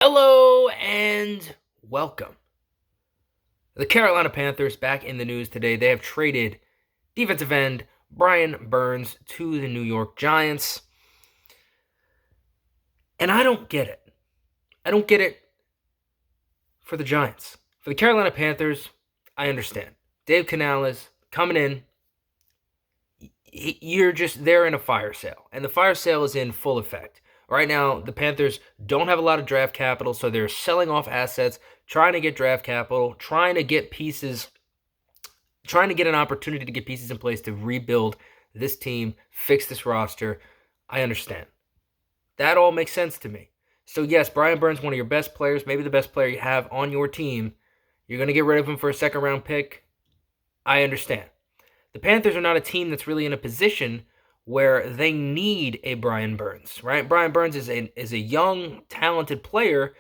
Hello and welcome. The Carolina Panthers back in the news today. They have traded defensive end Brian Burns to the New York Giants. And I don't get it. I don't get it for the Giants. For the Carolina Panthers, I understand. Dave Canales coming in. You're just there in a fire sale. And the fire sale is in full effect. Right now, the Panthers don't have a lot of draft capital, so they're selling off assets, trying to get draft capital, trying to get pieces, trying to get an opportunity to get pieces in place to rebuild this team, fix this roster. I understand. That all makes sense to me. So yes, Brian Burns, one of your best players, maybe the best player you have on your team. You're going to get rid of him for a second-round pick. I understand. The Panthers are not a team that's really in a position where they need a Brian Burns, right? Brian Burns is a young, talented player,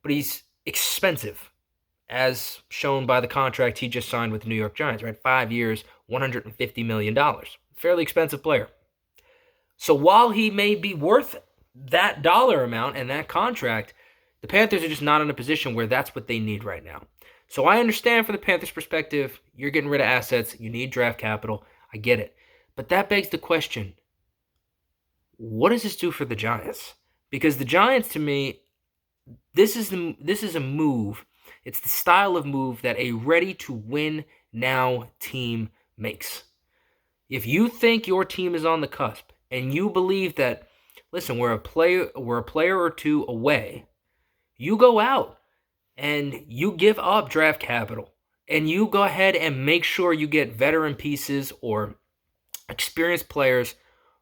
but he's expensive, as shown by the contract he just signed with the New York Giants, right? 5 years, $150 million. Fairly expensive player. So while he may be worth that dollar amount and that contract, the Panthers are just not in a position where that's what they need right now. So I understand from the Panthers' perspective, you're getting rid of assets, you need draft capital. I get it. But that begs the question, what does this do for the Giants? Because the Giants, to me, this is a move. It's the style of move that a ready-to-win now team makes. If you think your team is on the cusp and you believe that, listen, we're a player or two away, you go out and you give up draft capital and you go ahead and make sure you get veteran pieces or experienced players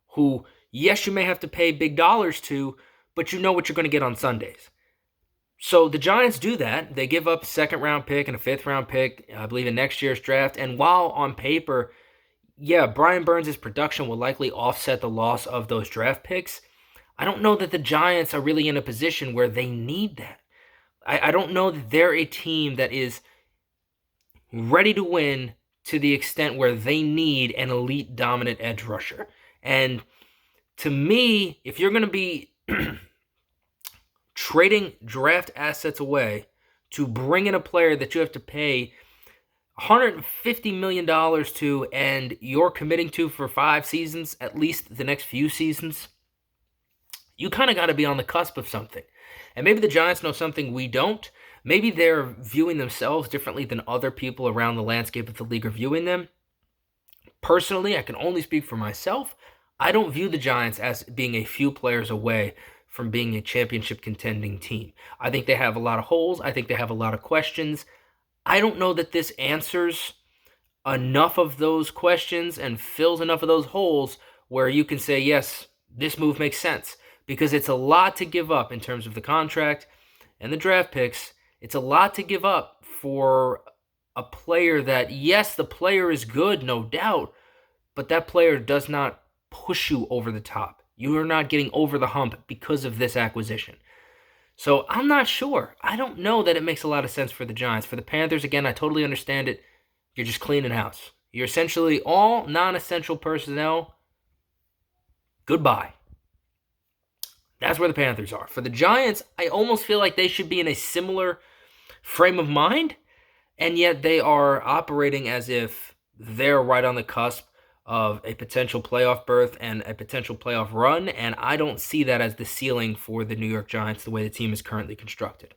who, yes, you may have to pay big dollars to, but you know what you're going to get on Sundays. So the Giants do that. They give up a second-round pick and a fifth-round pick, I believe, in next year's draft. And while on paper, yeah, Brian Burns' production will likely offset the loss of those draft picks, I don't know that the Giants are really in a position where they need that. I don't know that they're a team that is ready to win to the extent where they need an elite dominant edge rusher. And to me, if you're going to be trading draft assets away to bring in a player that you have to pay $150 million to and you're committing to for 5 seasons, at least the next few seasons, you kind of got to be on the cusp of something. And maybe the Giants know something we don't. Maybe they're viewing themselves differently than other people around the landscape of the league are viewing them. Personally, I can only speak for myself. I don't view the Giants as being a few players away from being a championship contending team. I think they have a lot of holes. I think they have a lot of questions. I don't know that this answers enough of those questions and fills enough of those holes where you can say, yes, this move makes sense. Because it's a lot to give up in terms of the contract and the draft picks. It's a lot to give up for a player that, yes, the player is good, no doubt, but that player does not push you over the top. You are not getting over the hump because of this acquisition. So I'm not sure. I don't know that it makes a lot of sense for the Giants. For the Panthers, again, I totally understand it. You're just cleaning house. You're essentially all non-essential personnel. Goodbye. That's where the Panthers are. For the Giants, I almost feel like they should be in a similar frame of mind, and yet they are operating as if they're right on the cusp of a potential playoff berth and a potential playoff run, and I don't see that as the ceiling for the New York Giants the way the team is currently constructed.